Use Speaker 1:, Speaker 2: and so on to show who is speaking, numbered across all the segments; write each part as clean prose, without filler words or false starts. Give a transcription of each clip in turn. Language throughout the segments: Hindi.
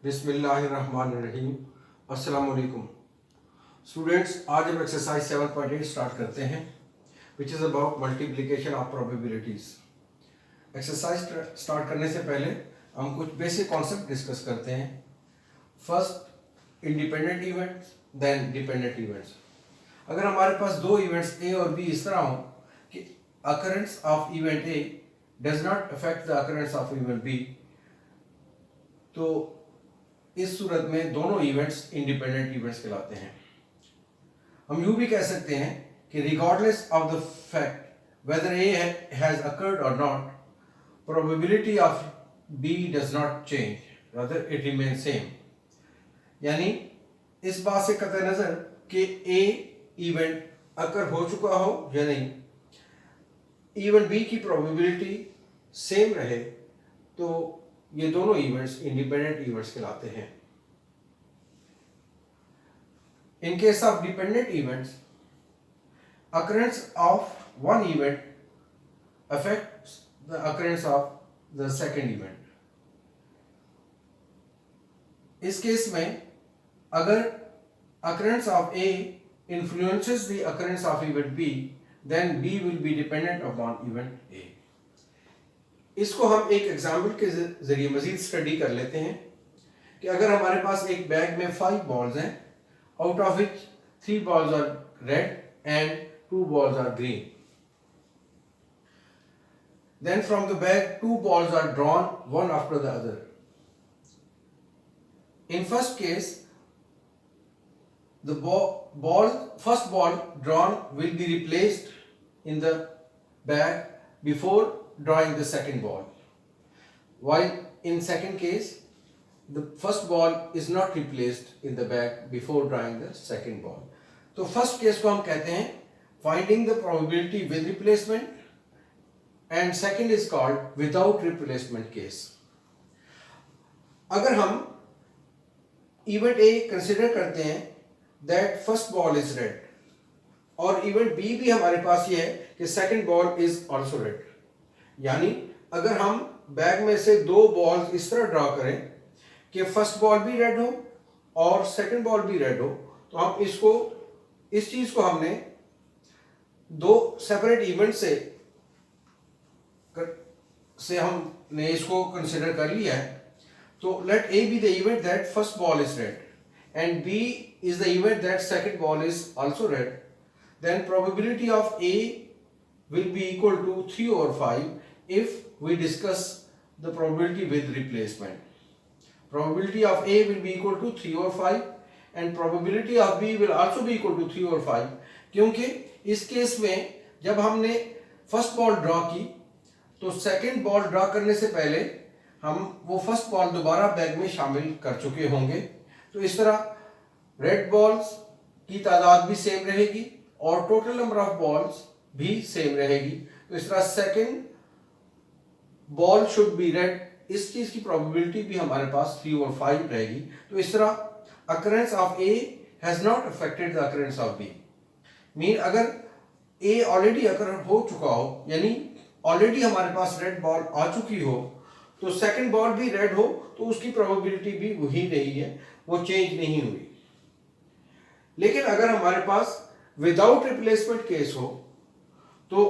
Speaker 1: बिस्मिल्लाहिर्रहमानिर्रहीम। अस्सलाम वालेकुम स्टूडेंट्स, आज हम एक्सरसाइज 7.8 स्टार्ट करते हैं which is about multiplication of probabilities. Exercise start करने से पहले हम कुछ बेसिक कॉन्सेप्ट डिस्कस करते हैं। First, independent events, then dependent events. अगर हमारे पास दो इवेंट्स ए और बी इस तरह हों कि occurrence of event A does not affect the occurrence of event B, तो इस सूरत में दोनों इवेंट्स इंडिपेंडेंट इवेंट्स कहलाते हैं। हम यूं भी कह सकते हैं कि regardless of the fact whether A has occurred और not, probability of B does not change, rather it remain same. यानी इस बात से कतई नजर कि ए इवेंट अकर हो चुका हो या नहीं, इवेंट बी की प्रोबेबिलिटी सेम रहे, तो ये दोनों इवेंट्स इंडिपेंडेंट इवेंट्स कहलाते हैं। In case of dependent events, occurrence of one event affects the occurrence of the second event. इस केस में अगर occurrence of A influences the occurrence of event B, then B will be dependent upon event A. इसको हम एक एग्जाम्पल के जरिए मजीद स्टडी कर लेते हैं कि अगर हमारे पास एक बैग में 5 बॉल्स हैं, out of which 3 balls are red and 2 balls are green. Then from the bag 2 balls are drawn one after the other. In first case, the first ball drawn will be replaced in the bag before drawing the second ball. While in second case, the first ball is not replaced in the bag before drawing the second ball. तो first case को हम कहते हैं finding the probability with replacement, and second is called without replacement case. अगर हम event A consider करते हैं that first ball is red, और event B भी हमारे पास ये है कि second ball is also red, यानी अगर हम बैग में से 2 बॉल्स इस तरह ड्रॉ करें कि फर्स्ट बॉल भी रेड हो और सेकंड बॉल भी रेड हो, तो हम इस चीज को हमने 2 सेपरेट इवेंट से हमने इसको कंसिडर कर लिया है। तो let A be the event that first ball is red and B is the event that second ball is also red, then probability of A will be equal to 3/5 if we discuss the probability with replacement. Probability of A will be equal to 3/5 and probability of B will also be equal to 3/5, क्योंकि इस केस में जब हमने फर्स्ट बॉल ड्रॉ की तो सेकंड बॉल ड्रॉ करने से पहले हम वो फर्स्ट बॉल दोबारा बैग में शामिल कर चुके होंगे। तो इस तरह रेड बॉल्स की तादाद भी सेम रहेगी और टोटल नंबर ऑफ बॉल्स भी सेम रहेगी। तो इस तरह second ball should be red, इस चीज की प्रोबेबिलिटी भी हमारे पास 3/5 रहेगी। तो इस तरह occurrence of A has not affected the occurrence of B. Mean अगर ए ऑलरेडी अगर हो चुका हो, यानी ऑलरेडी हमारे पास रेड बॉल आ चुकी हो, तो सेकंड बॉल भी रेड हो तो उसकी प्रोबेबिलिटी भी वही रही है, वो चेंज नहीं हुई। लेकिन अगर हमारे पास विदाउट रिप्लेसमेंट केस हो तो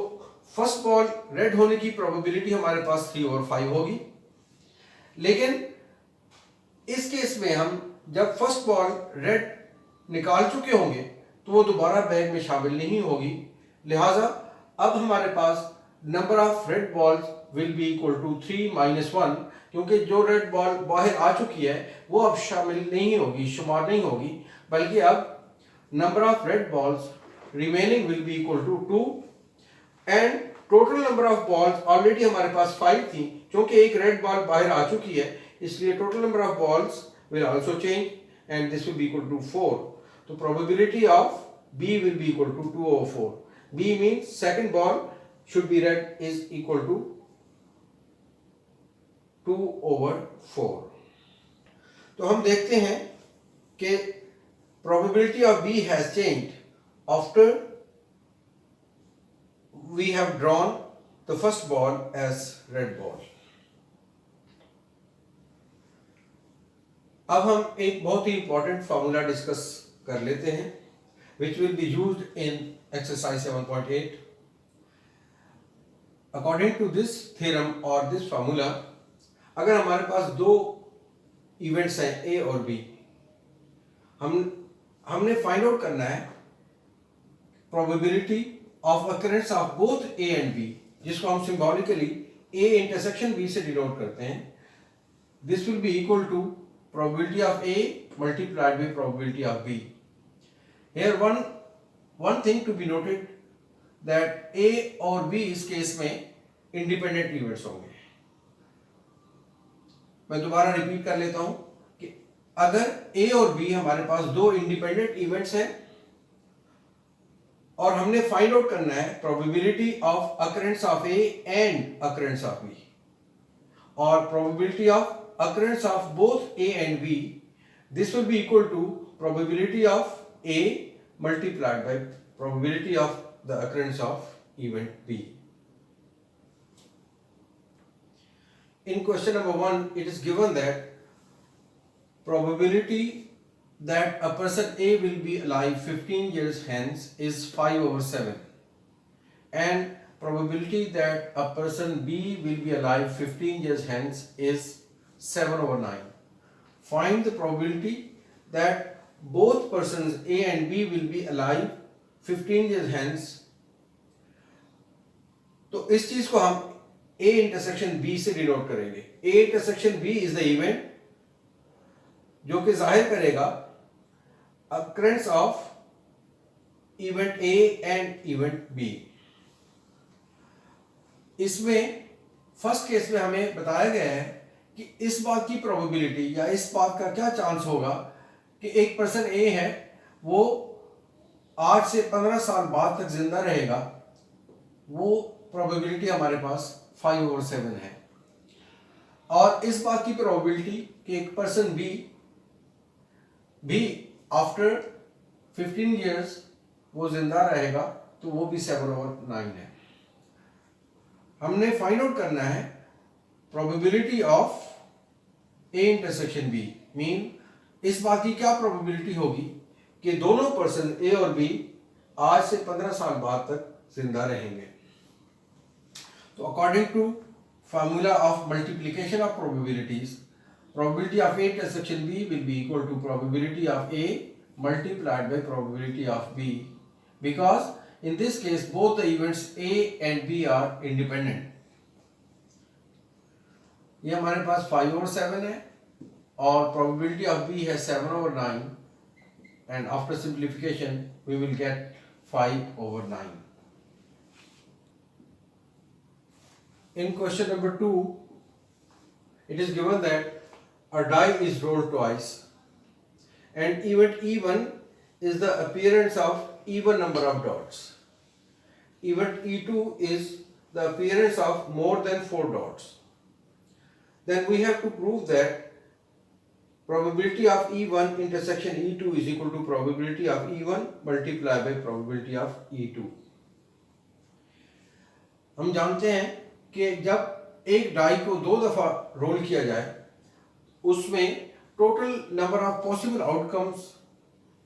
Speaker 1: फर्स्ट बॉल रेड होने की प्रोबेबिलिटी हमारे पास 3/5 होगी। लेकिन इस केस में हम जब फर्स्ट बॉल रेड निकाल चुके होंगे तो वो दोबारा बैग में शामिल नहीं होगी, लिहाजा अब हमारे पास number of red balls will be equal to 3 - 1, क्योंकि जो रेड बॉल बाहर आ चुकी है वो अब शामिल नहीं होगी, शुमार नहीं होगी, बल्कि अब number of red balls remaining will be equal to 2 and total number of balls already हमारे पास 5 थी, क्योंकि एक रेड बॉल बाहर आ चुकी है इसलिए total number of balls will also change and this will be equal to 4। तो probability of B will be equal to 2/4. B means second ball should be red is equal to 2/4. तो हम देखते हैं कि probability of B has changed after we have drawn the first ball as red ball. अब हम एक बहुत ही इंपॉर्टेंट फार्मूला डिस्कस कर लेते हैं which will be used in exercise 7.8. According to this theorem और दिस फार्मूला, अगर हमारे पास दो इवेंट्स हैं ए और बी, हमने फाइंड आउट करना है probability of occurrence of both A and B, जिसको हम सिंबॉलिकली ए इंटरसेक्शन बी से डिनोट करते हैं. This will be equal to probability of A multiplied by probability of B. Here one thing to be noted that A और B इस केस में independent events होंगे. मैं दोबारा रिपीट कर लेता हूं कि अगर A और B हमारे पास दो independent events हैं और हमने फाइंड आउट करना है probability of occurrence of A and occurrence of B और probability of occurrence of both A and B, this will be equal to probability of A multiplied by probability of the occurrence of event B. In question number 1, it is given that probability that a person A will be alive 15 years hence is 5/7 and probability that a person B will be alive 15 years hence is 7/9. Find the probability that both persons A and B will be alive 15 years hence. तो इस चीज को हम A इंटरसेक्शन B से डिनोट करेंगे. A intersection B is the event जो कि जाहिर करेगा occurrence of event A and event B. इसमें फर्स्ट केस में हमें बताया गया है कि इस बात की प्रोबेबिलिटी या इस बात का क्या चांस होगा कि एक पर्सन ए है वो 8 से 15 साल बाद तक जिंदा रहेगा, वो प्रोबेबिलिटी हमारे पास 5/7 है. और इस बात की प्रोबेबिलिटी कि एक पर्सन बी भी आफ्टर 15 इयर्स वो जिंदा रहेगा तो वो भी 7/9 है. हमने फाइंड आउट करना है probability of A intersection B, mean इस बात की क्या प्रोबेबिलिटी होगी कि दोनों पर्सन ए और बी आज से 15 साल बाद तक जिंदा रहेंगे. तो according to formula of multiplication of probabilities, probability of A intersection B will be equal to probability of A multiplied by probability of B, because in this case both the events A and B are independent. ये हमारे पास 5/7 है और probability of B है 7/9 and after simplification we will get 5/9. In question number 2, it is given that a die is rolled twice and event E1 is the appearance of even number of dots. Event E2 is the appearance of more than 4 dots. Then we have to prove that probability of E1 intersection E2 is equal to probability of E1 multiplied by probability of E2. हम जानते हैं कि जब एक डाई को 2 दफा रोल किया जाए उसमें total number of possible outcomes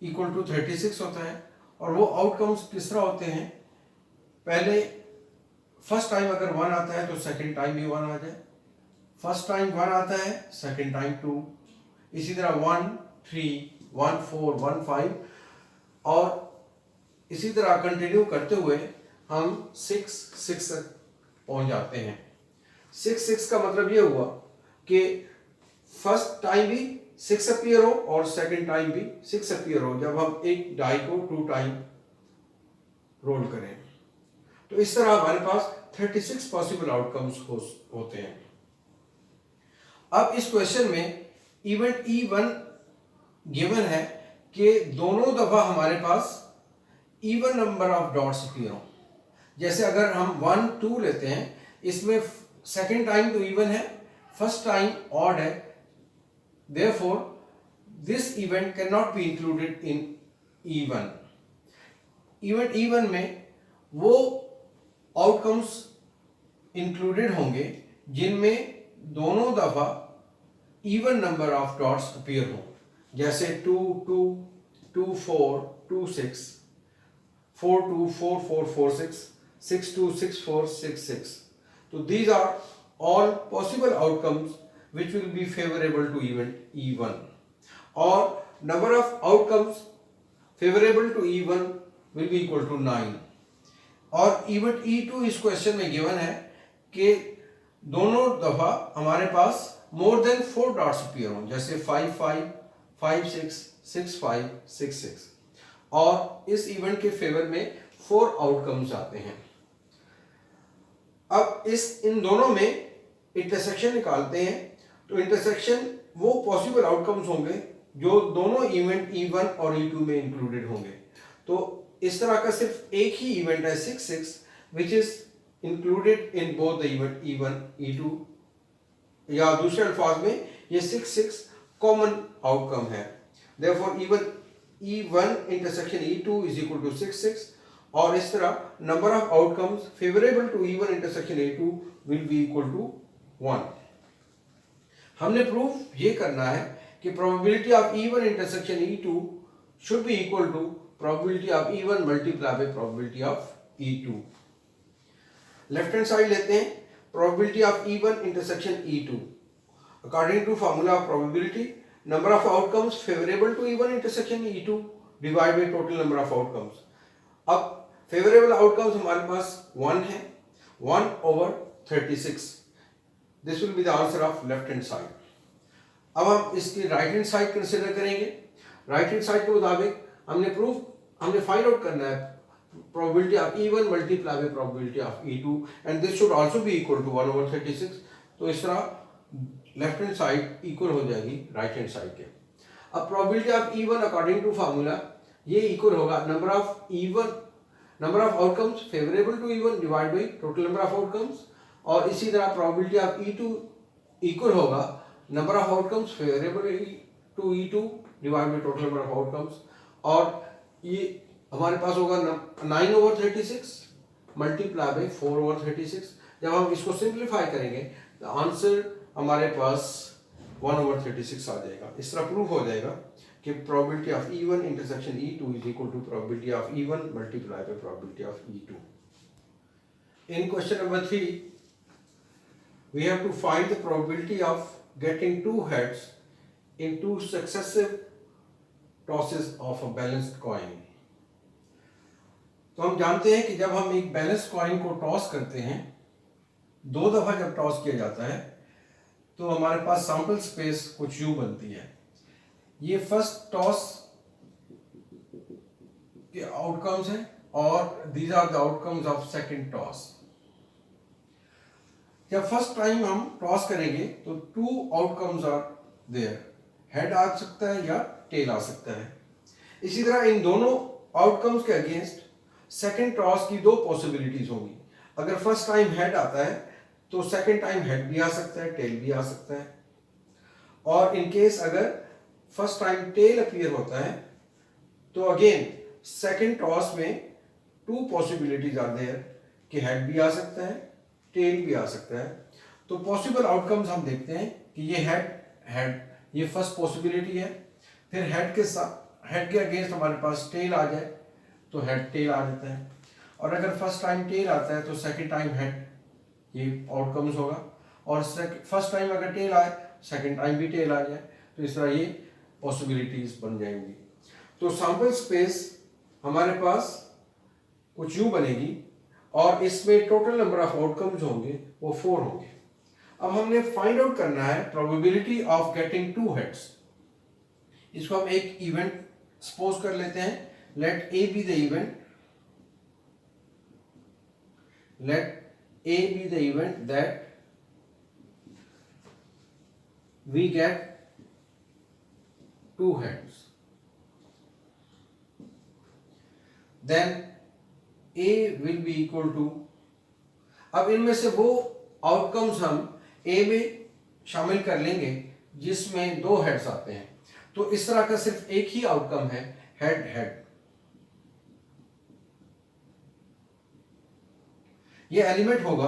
Speaker 1: equal to 36 होता है. और वो आउटकम्स किस तरह होते हैं, पहले फर्स्ट टाइम अगर 1 आता है तो सेकंड टाइम भी 1 आ जाए, फर्स्ट टाइम 1 आता है सेकंड टाइम 2, इसी तरह 1 3 1 4 1 5 और इसी तरह कंटिन्यू करते हुए हम 6 6 तक पहुंच जाते हैं. 6 6 का मतलब ये हुआ कि फर्स्ट टाइम भी 6 अपीयर हो और सेकंड टाइम भी 6 अपीयर हो जब हम एक डाई को 2 टाइम रोल करें. तो इस तरह हमारे पास 36 पॉसिबल आउटकम्स होते हैं. अब इस क्वेश्चन में इवेंट E1 गिवन है कि दोनों दफा हमारे पास even number of dots appear हो. जैसे अगर हम 1 2 लेते हैं, इसमें सेकंड टाइम तो इवन है, फर्स्ट टाइम ऑड है, therefore this event cannot be included in E1. Event E1 में वो आउटकम्स इंक्लूडेड होंगे जिनमें दोनों दफा even number of dots appear हों, जैसे 2 2 2 4 2 6 4 2 4 4 4 6 6 2 6 4 6 6. So these are all possible outcomes which will be favorable to event E1, or number of outcomes favorable to E1 will be equal to 9. और इवेंट E2 इस क्वेश्चन में गिवन है कि दोनों दफा हमारे पास मोर देन 4 डॉट्स अपीयर हों, जैसे 5 5 5 6 6 5 6 6, और इस इवेंट के फेवर में 4 आउटकम्स आते हैं। अब इन दोनों में इंटरसेक्शन निकालते हैं, तो इंटरसेक्शन वो पॉसिबल आउटकम्स होंगे जो दोनों इवेंट E1 और E2 में इंक्लूडेड होंगे। तो इस तरह का सिर्फ एक ही इवेंट है 6 6 which is included in both the event E1 E2, या दूसरे अल्फाज में ये 6 6 कॉमन आउटकम है। Therefore even E1 intersection E2 is equal to 6 6, और इस तरह number of outcomes favourable to E1 intersection E2 will be equal to 1। हमने प्रूफ ये करना है कि probability of E1 intersection E2 should be equal to probability of E1 multiply by probability of E2। Left hand side लेते हैं, probability of E1 intersection E2 according to formula of probability, number of outcomes favourable to E1 intersection E2 divide by total number of outcomes. अब फेवरेबल आउटकम्स हमारे पास 1 है, 1/36। This will be the answer of left hand side. अब हम इसकी राइट हैंड साइड कंसीडर करेंगे। राइट हैंड साइड के मुताबिक हमने फाइंड आउट करना है probability of E1 multiply by probability of E2, and this should also be equal to 1/36। तो इस तरह लेफ्ट हैंड साइड इक्वल हो जाएगी राइट हैंड साइड के। अब probability of E1 according to formula ये इक्वल होगा number of outcomes favourable to E1 divide by total number of outcomes, और इसी तरह probability of E2 इक्वल होगा number of outcomes favourable to E2 divide by total number of outcomes, और ये हमारे पास होगा 9/36 मल्टीप्लाई बाई 4/36। जब हम इसको सिंप्लीफाई करेंगे तो आंसर हमारे पास 1/36 आ जाएगा। इस तरह प्रूव हो जाएगा कि probability of E1 intersection E2 is equal to probability of E1 multiply by probability of E2। In question number 3 we have to find the probability of getting 2 heads in 2 successive tosses of a balanced coin। तो हम जानते हैं कि जब हम एक बैलेंस कॉइन को टॉस करते हैं, 2 दफा जब टॉस किया जाता है तो हमारे पास सैंपल स्पेस कुछ यूं बनती है। ये फर्स्ट टॉस के आउटकम्स हैं और these are the outcomes of second toss. जब फर्स्ट टाइम हम टॉस करेंगे तो 2 आउटकम्स आर देयर, हेड आ सकता है या टेल आ सकता है। इसी तरह इन दोनों आउटकम्स के अगेंस्ट सेकंड टॉस की 2 पॉसिबिलिटीज होंगी। अगर फर्स्ट टाइम हेड आता है तो सेकंड टाइम हेड भी आ सकता है, टेल भी आ सकता है, और इन केस अगर फर्स्ट टाइम टेल अपीयर होता है तो अगेन सेकंड टॉस में 2 पॉसिबिलिटीज आर देयर कि हेड भी आ सकता है, टेल भी आ सकता है। तो पॉसिबल आउटकम्स हम देखते हैं कि ये हेड ये फर्स्ट पॉसिबिलिटी है, फिर हेड के अगेंस्ट हमारे पास टेल आ जाए तो हेड टेल आ जाता है, और अगर फर्स्ट टाइम टेल आता है तो सेकंड टाइम हेड, ये आउटकम्स होगा, और फर्स्ट टाइम अगर टेल आए सेकंड टाइम भी टेल आ जाए, तो इस तरह ये पॉसिबिलिटीज बन जाएंगी। तो सैंपल स्पेस हमारे पास कुछ यूं बनेगी और इसमें टोटल नंबर ऑफ आउटकम्स होंगे वो 4 होंगे। अब हमने फाइंड आउट करना है प्रोबेबिलिटी ऑफ गेटिंग 2 हेड्स। इसको हम एक इवेंट सपोज कर लेते हैं, let A be the event, let A be the event that we get 2 heads, then A will be equal to, अब इनमें से वो आउटकम्स हम A में शामिल कर लेंगे जिसमें 2 हेड्स आते हैं। तो इस तरह का सिर्फ एक ही आउटकम है हेड हेड। ये एलिमेंट होगा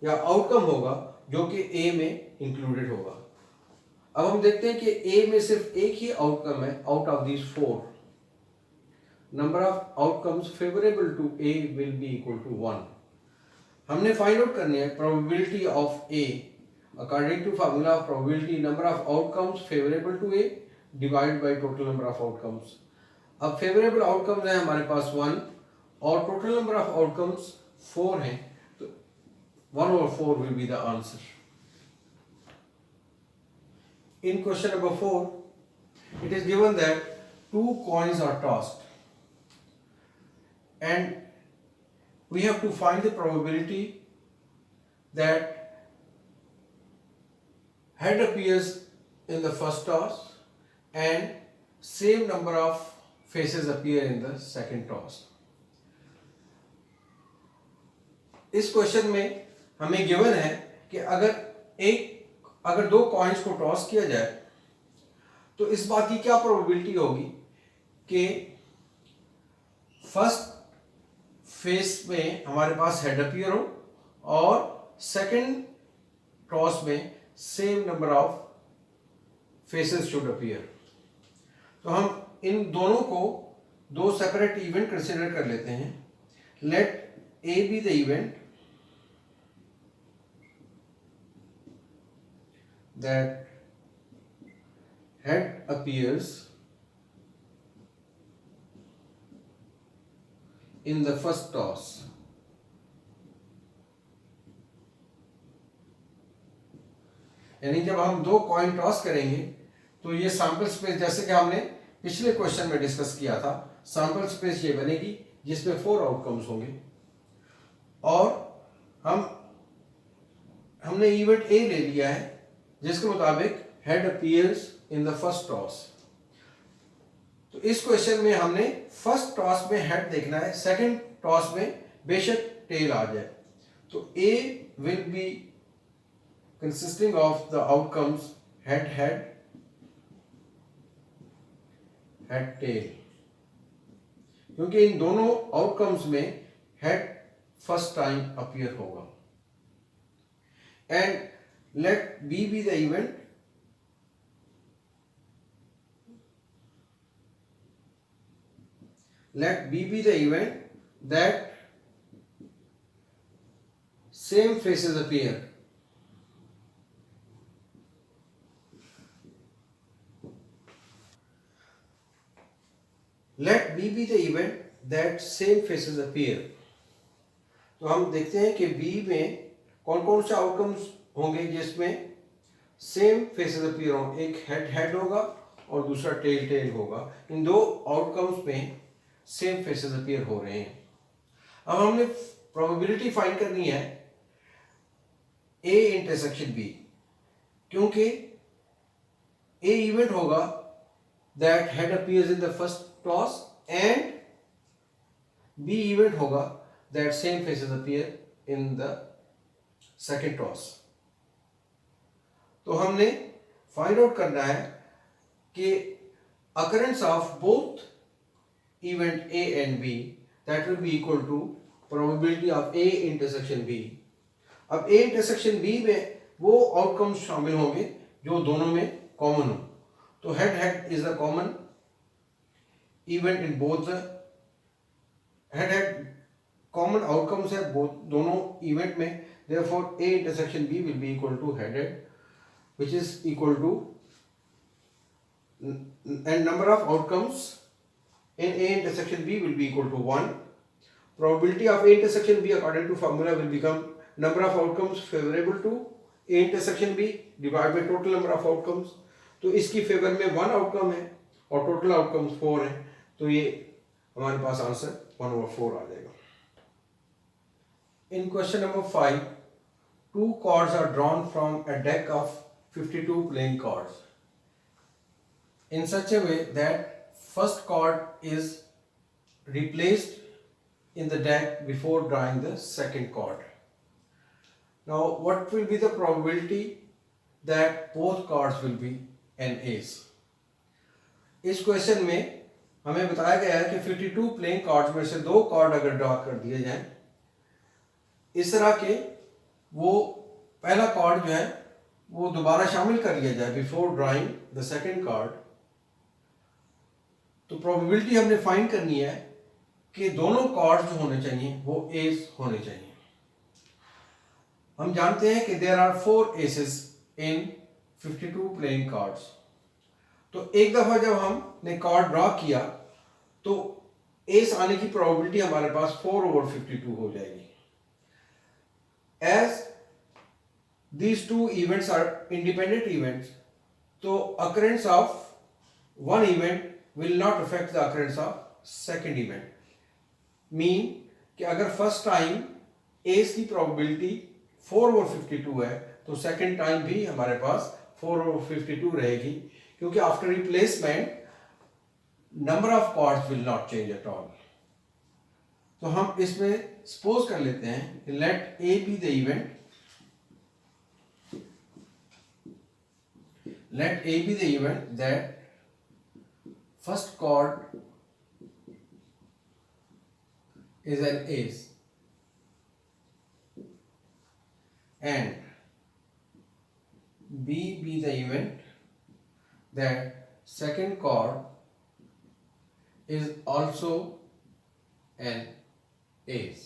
Speaker 1: या आउटकम होगा जो कि ए में इंक्लूडेड होगा। अब हम देखते हैं कि ए में सिर्फ एक ही आउटकम है out of these 4. Number of outcomes favourable to A will be equal to 1. हमने फाइंड आउट करनी है probability of A according to formula of probability number of outcomes favourable to A divide by total number of outcomes. अब फेवरेबल आउटकम्स है हमारे पास 1 और टोटल नंबर ऑफ आउटकम्स 4 हैं, तो 1/4 will be the answer. In question number 4, it is given that 2 coins are tossed and we have to find the probability that head appears in the first toss and same number of faces appear in the second toss. इस क्वेश्चन में हमें गिवन है कि अगर 2 कॉइन्स को टॉस किया जाए तो इस बात की क्या प्रोबेबिलिटी होगी कि फर्स्ट फेस में हमारे पास हेड अपीयर हो और सेकंड टॉस में same number of faces should appear. तो हम इन दोनों को 2 सेपरेट इवेंट कंसीडर कर लेते हैं. Let A be the event that head appears in the first toss. यानी जब हम 2 कॉइन टॉस करेंगे तो ये सैंपल स्पेस, जैसे कि हमने पिछले क्वेश्चन में डिस्कस किया था, सैंपल स्पेस ये बनेगी जिसमें 4 आउटकम्स होंगे और हमने इवेंट ए ले लिया है जिसके मुताबिक head appears in the first toss. तो इस क्वेश्चन में हमने फर्स्ट टॉस में हेड देखना है, सेकंड टॉस में बेशक टेल आ जाए. तो A will be consisting of the outcomes head head head tail, क्योंकि इन दोनों आउटकम्स में हेड फर्स्ट टाइम अपीयर होगा. And let B be the event that same faces appear. Let B be the event that same faces appear. तो हम देखते हैं कि B में कौन कौन से आउटकम्स होंगे जिसमें सेम फेसेस अपीयर हों. एक हेड होगा और दूसरा टेल होगा. इन 2 आउटकम्स में सेम फेसेस अपीयर हो रहे हैं. अब हमने प्रोबेबिलिटी फाइंड करनी है ए इंटरसेक्शन बी, क्योंकि ए इवेंट होगा that head appears in the first toss and B event होगा that same faces appear in the second toss. तो हमने फाइंड आउट करना है कि occurrence of both event A and B that will be equal to probability of A intersection B. अब A intersection B में वो आउटकम्स शामिल होंगे जो दोनों में कॉमन हो. तो head is the common event in both the head common outcomes है दोनों इवेंट में. therefore A intersection B will be equal to head which is equal to, and number of outcomes in A intersection B will be equal to 1. Probability of A intersection B according to formula will become number of outcomes favorable to A intersection B divided by total number of outcomes. तो इसकी फेवर में 1 आउटकम है और टोटल आउटकम्स 4 हैं, तो ये हमारे पास आंसर 1/4 आ जाएगा. In question number 5, 2 cards are drawn from a deck of 52 playing cards in such a way that first card is replaced in the deck before drawing the second card. Now what will be the probability that both cards will be an ace? इस क्वेश्चन में हमें बताया गया है कि 52 प्लेइंग कार्ड्स में से 2 कार्ड अगर ड्रॉ कर दिए जाएं इस तरह के, वो पहला कार्ड जो है वो दोबारा शामिल कर लिया जाए before drawing the second card, तो प्रोबेबिलिटी हमने फाइंड करनी है कि दोनों कार्ड जो होने चाहिए वो एस होने चाहिए। हम जानते हैं कि there are 4 aces in 52 playing cards. तो एक दफा जब हमने कार्ड ड्रॉ किया तो एस आने की प्रोबेबिलिटी हमारे पास 4/52 हो जाएगी। As these two events are independent events, तो occurrence of one event will not affect the occurrence of second event. Mean कि अगर फर्स्ट टाइम एस की प्रोबेबिलिटी 4/52 है तो सेकंड टाइम भी हमारे पास 4/52 रहेगी, क्योंकि after replacement number of cards will not change at all. तो हम इसमें सपोज कर लेते हैं let A be the event, let A be the event that first chord is an ace and B be the event that second chord is also an ace।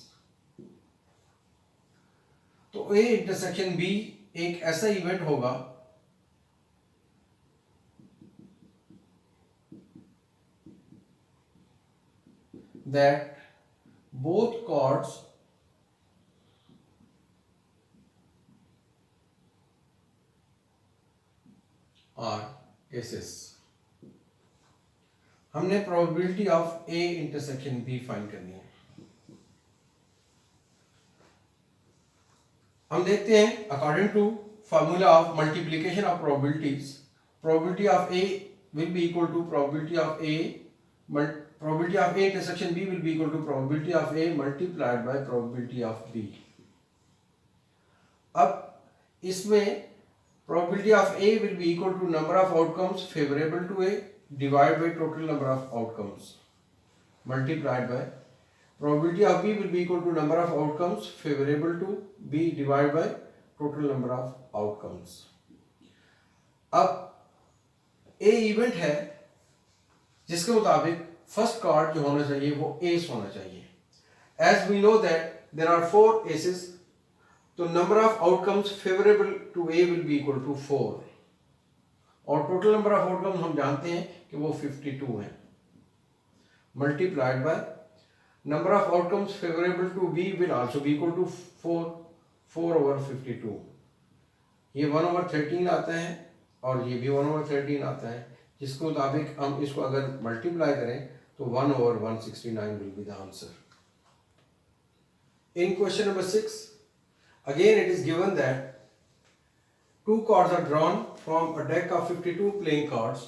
Speaker 1: तो A इंटरसेक्शन B एक ऐसा इवेंट होगा that both chords are aces। हमने probability of A intersection B find करनी है। हम देखते हैं according to formula of multiplication of probabilities, probability of A will be equal to probability of A, probability of A intersection B will be equal to probability of A multiplied by probability of B। अब इसमें probability of A will be equal to number of outcomes favorable to A divided by total number of outcomes multiplied by probability of B will be equal to number of outcomes favorable to B divided by total number of outcomes। अब A इवेंट है जिसके मुताबिक फर्स्ट कार्ड जो होना चाहिए वो एस होना चाहिए। As we know that there are 4 aces, तो number of outcomes favourable to A will be equal to 4 और टोटल नंबर ऑफ आउटकम्स हम जानते हैं कि वो 52 हैं, multiplied by number of outcomes favourable to B will also be equal to 4/52। ये 1/13 आता है और ये भी 1/13 आता है, जिसके मुताबिक हम इसको अगर मल्टीप्लाई करें तो 1/169 will be the answer। In question number 6, again it is given that two cards are drawn from a deck of 52 playing cards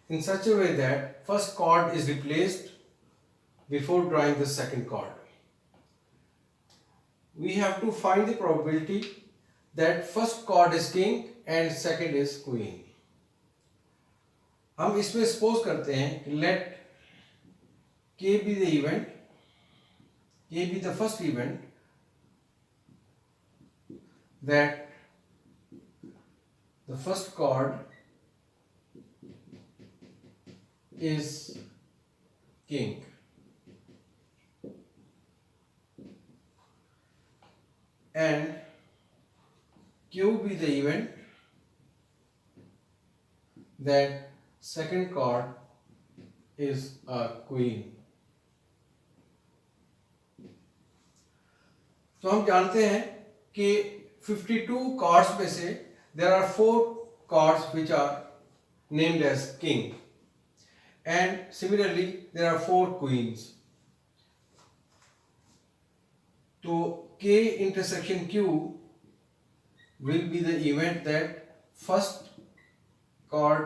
Speaker 1: in such a way that first card is replaced before drawing the second card. We have to find the probability that first card is king and second is queen। हम इसमें सपोज करते हैं कि late K be the event, K be the first event that the first card is king and Q be the event that second card is a queen। तो हम जानते हैं कि 52 कार्ड्स में से there are 4 cards which are named as king and similarly there are 4 queens. तो K intersection Q will be the event that first card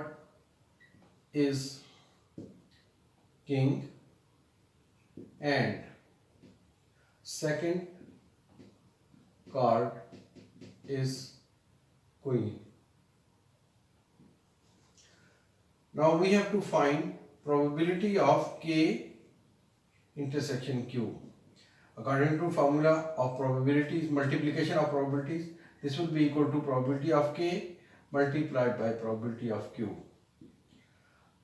Speaker 1: is king and second card is queen। Now we have to find probability of K intersection Q according to formula of probabilities, multiplication of probabilities, this will be equal to probability of K multiplied by probability of Q.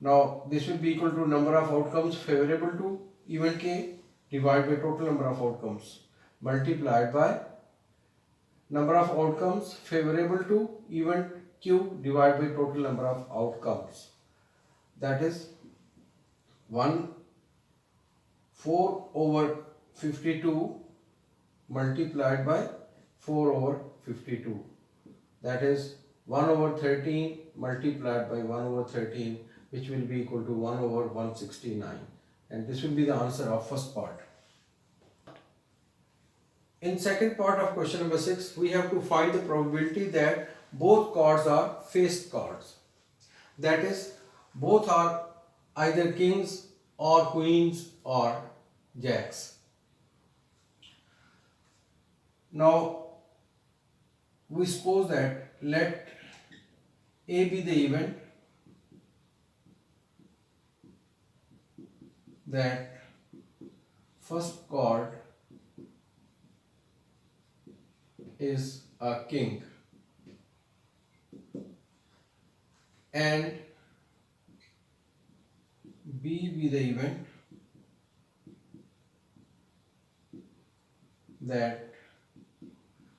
Speaker 1: Now this will be equal to number of outcomes favorable to event K divided by total number of outcomes multiplied by number of outcomes favorable to event Q divided by total number of outcomes. That is 4/52 multiplied by 4/52. That is 1/13 multiplied by 1/13, which will be equal to 1/169. And this will be the answer of first part. In second part of question number 6, we have to find the probability that both cards are faced cards. That is, both are either kings or queens or jacks. Now, we suppose that let A be the event that first card is a king and B be the event that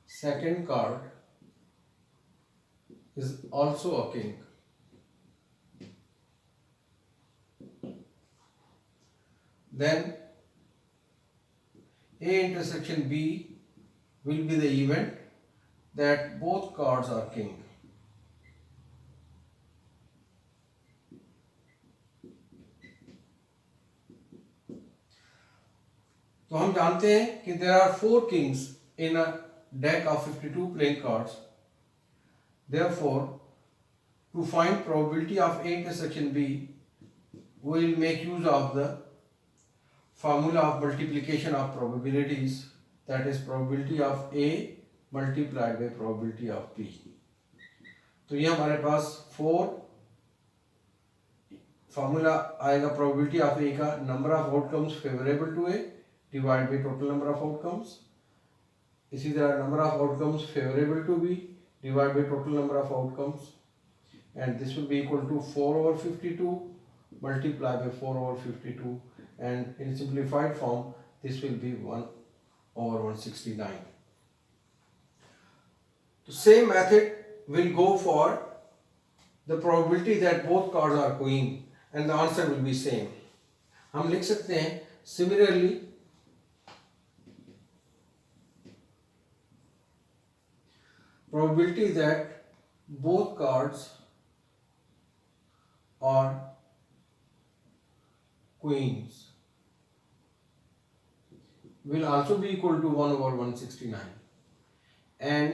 Speaker 1: second card is also a king. Then A intersection B will be the event that both cards are king. तो हम जानते हैं कि there are 4 kings in a deck of 52 playing cards. Therefore, to find probability of A intersection B, we will make use of the formula of multiplication of probabilities, that is probability of A multiplied by probability of B. तो ये हमारे पास 4 फॉर्मूला आएगा probability of A का number of outcomes favorable to A divided by total number of outcomes. इसी तरह number of outcomes favorable to B divided by total number of outcomes, and this will be equal to 4/52 multiplied by 4/52, and in simplified form this will be 1/169. The same method will go for the probability that both cards are queen, and the answer will be same. हम लिख सकते हैं similarly probability that both cards are queens will also be equal to 1/169, and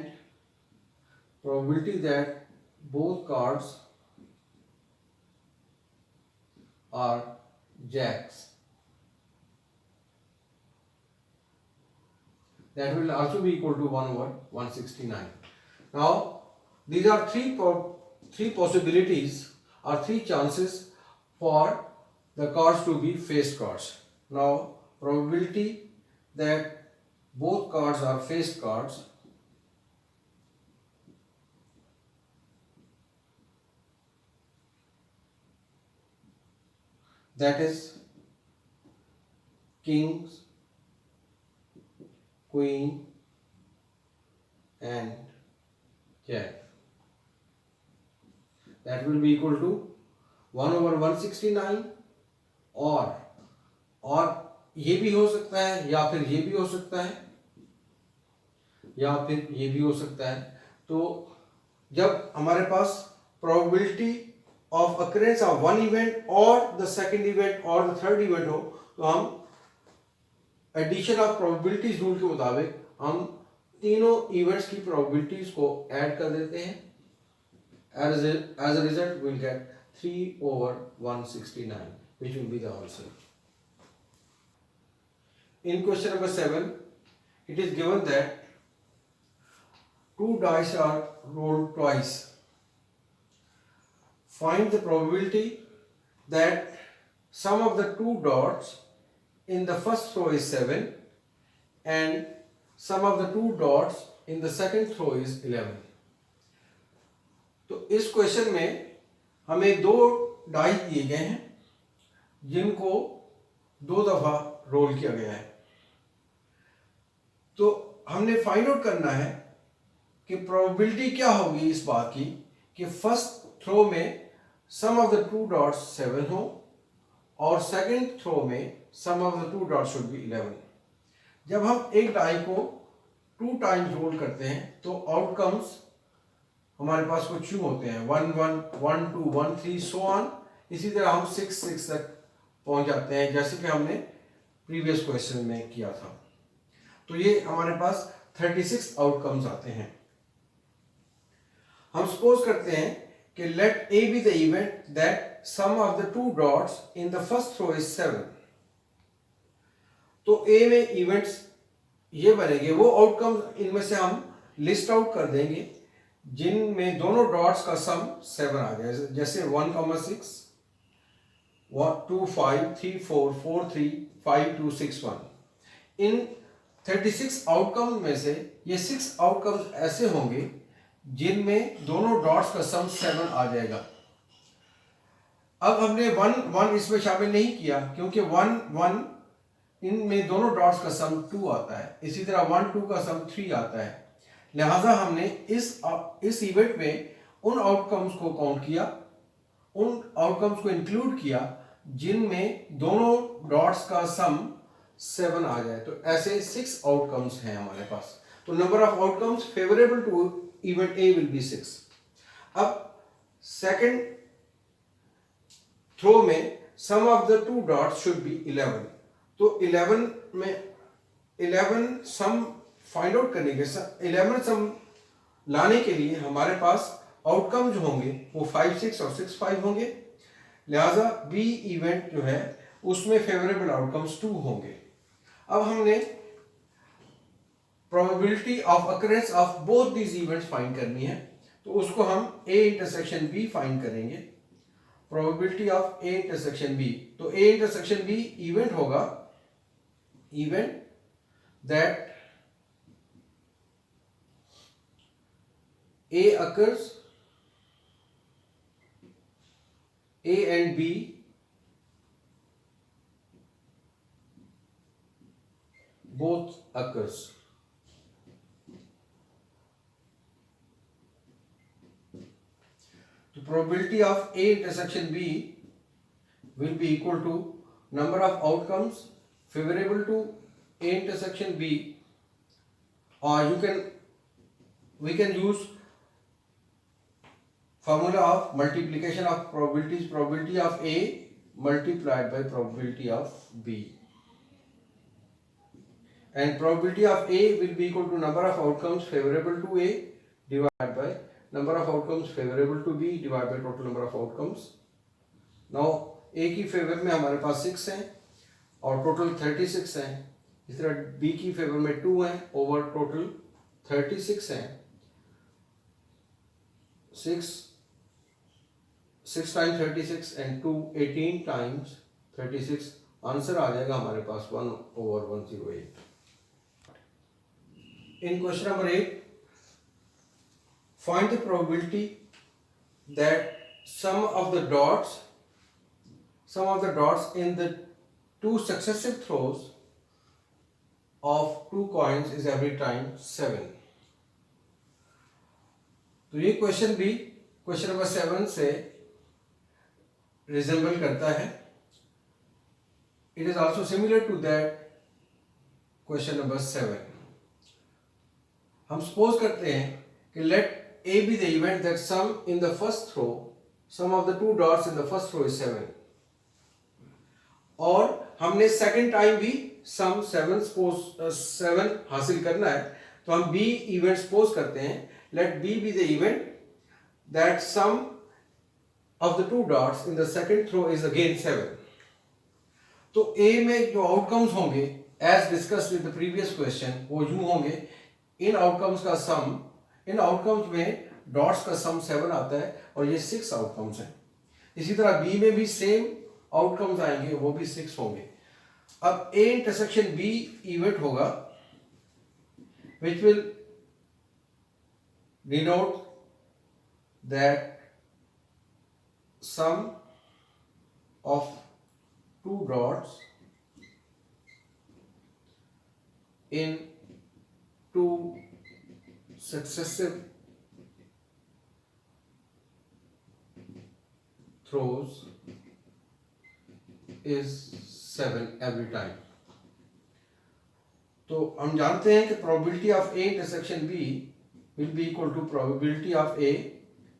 Speaker 1: probability that both cards are jacks, that will also be equal to 1/169. Now, these are three possibilities or 3 chances for the cards to be faced cards. Now, probability that both cards are faced cards that is kings, queen and jack, that will be equal to 1/169, और ये भी हो सकता है या फिर ये भी हो सकता है या फिर ये भी हो सकता है. तो जब हमारे पास probability of occurrence of one event or the second event or the third event हो, तो हम addition of probabilities रूल के मुताबिक हम तीनों events की probabilities को add कर देते हैं. As a result, we will get 3/169, which will be the answer. In question number 7, it is given that 2 dice are rolled twice. Find the probability that sum of the 2 dots in the first row is 7 and sum of the 2 dots in the second throw is 11. तो इस क्वेश्चन में हमें दो डाई दिए गए हैं जिनको दो दफा रोल किया गया है। तो हमने फाइंड आउट करना है कि प्रोबेबिलिटी क्या होगी इस बात की कि फर्स्ट थ्रो में sum of the two dots 7 हो और सेकंड थ्रो में sum of the two dots should be 11। जब हम एक डाई को 2 टाइम्स रोल करते हैं तो आउटकम्स हमारे पास कुछ यूं होते हैं 1 1 1 2 1 3 सो ऑन। इसी तरह हम 6 6 तक पहुंच जाते हैं जैसे कि हमने प्रीवियस क्वेश्चन में किया था। तो ये हमारे पास 36 आउटकम्स आते हैं। हम सपोज करते हैं कि let A be the event that sum of the two dots in the first throw is 7। तो ए में इवेंट्स ये बनेंगे, वो आउटकम्स इनमें से हम लिस्ट आउट कर देंगे जिनमें दोनों डॉट्स का सम 7 आ जाए। जैसे 1,6 2 5 3 4 4 3 5 2 6 1। इन 36 आउटकम में से ये 6 आउटकम्स ऐसे होंगे जिनमें दोनों डॉट्स का सम 7 आ जाएगा। अब हमने 1 1 इसमें शामिल नहीं किया क्योंकि 1 1 इनमें दोनों डॉट्स का सम 2 आता है। इसी तरह 1 2 का सम 3 आता है। लिहाजा हमने इस इवेंट में उन आउटकम्स को काउंट किया, उन आउटकम्स को इंक्लूड किया जिनमें दोनों डॉट्स का सम 7 आ जाए। तो ऐसे 6 आउटकम्स हैं हमारे पास। तो number of outcomes favourable to event A will be 6। अब सेकंड थ्रो में sum of the two dots should be 11। तो 11 में 11 सम फाइंड आउट करने के 11 सम लाने के लिए हमारे पास आउटकम जो होंगे वो 5 6 और 6 5 होंगे। लिहाजा बी इवेंट जो है उसमें फेवरेबल आउटकम्स 2 होंगे। अब हमने probability of occurrence of both these events find करनी है। तो उसको हम ए इंटरसेक्शन बी फाइंड करेंगे। Probability of A intersection B, तो ए इंटरसेक्शन बी इवेंट होगा event that A occurs, A and B both occurs. The probability of A intersection B will be equal to number of outcomes favorable to A intersection B, or we can use formula of multiplication of probabilities, probability of A multiplied by probability of B, and probability of A will be equal to number of outcomes favorable to A divided by number of outcomes favorable to B divided by total number of outcomes. Now A की फेवर में हमारे पास 6 हैं और टोटल 36 हैं। इस तरह B की फेवर में 2 हैं ओवर टोटल 36 हैं। 6 times 36 and 2 18 times 36, आंसर आ जाएगा हमारे पास 1/108। In question number 8, find the probability that sum of the dots in the two successive throws of 2 coins is every time 7। तो ये क्वेश्चन भी क्वेश्चन नंबर 7 से रिजेंबल करता है। It is also similar to that question number 7। हम सपोज करते हैं कि let A be the event that sum in the first throw, sum of the two dots in the first throw is 7, और हमने सेकंड टाइम भी सम 7 हासिल करना है। तो हम B इवेंट सपोज करते हैं let B be the event that sum of the two dots in the second throw is again 7। तो A में जो आउटकम्स होंगे as discussed with the previous question वो यूं होंगे, इन आउटकम्स का सम, इन आउटकम्स में डॉट्स का सम 7 आता है और ये 6 आउटकम्स हैं। इसी तरह B में भी सेम आउटकम्स आएंगे, वो भी 6 होंगे। अब A इंटरसेक्शन B इवेंट होगा which will denote that sum of two dots in two successive throws is 7 every time. तो हम जानते हैं कि probability of A intersection B will be equal to probability of A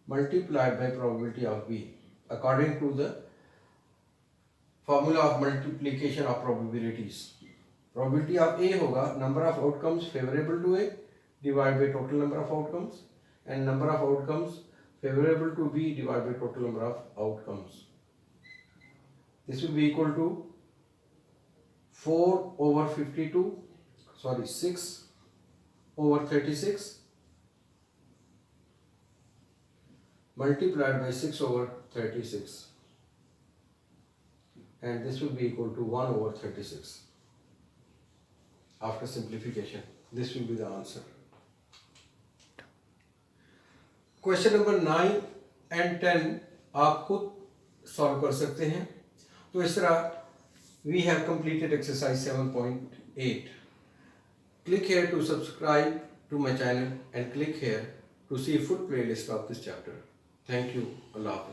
Speaker 1: multiplied by probability of B according to the formula of multiplication of probabilities. Probability of A होगा number of outcomes favorable to A divided by total number of outcomes and number of outcomes favorable to B divided by total number of outcomes. This will be equal to 4 over 52, sorry 6 over 36 multiplied by 6 over 36, and this will be equal to 1 over 36. After simplification, this will be the answer. Question number 9 and 10 आप खुद सॉल्व कर सकते हैं. तो इस तरह we have completed exercise 7.8. Click here to subscribe to my channel and click here to see full playlist of this chapter. Thank you. Allah Hafiz.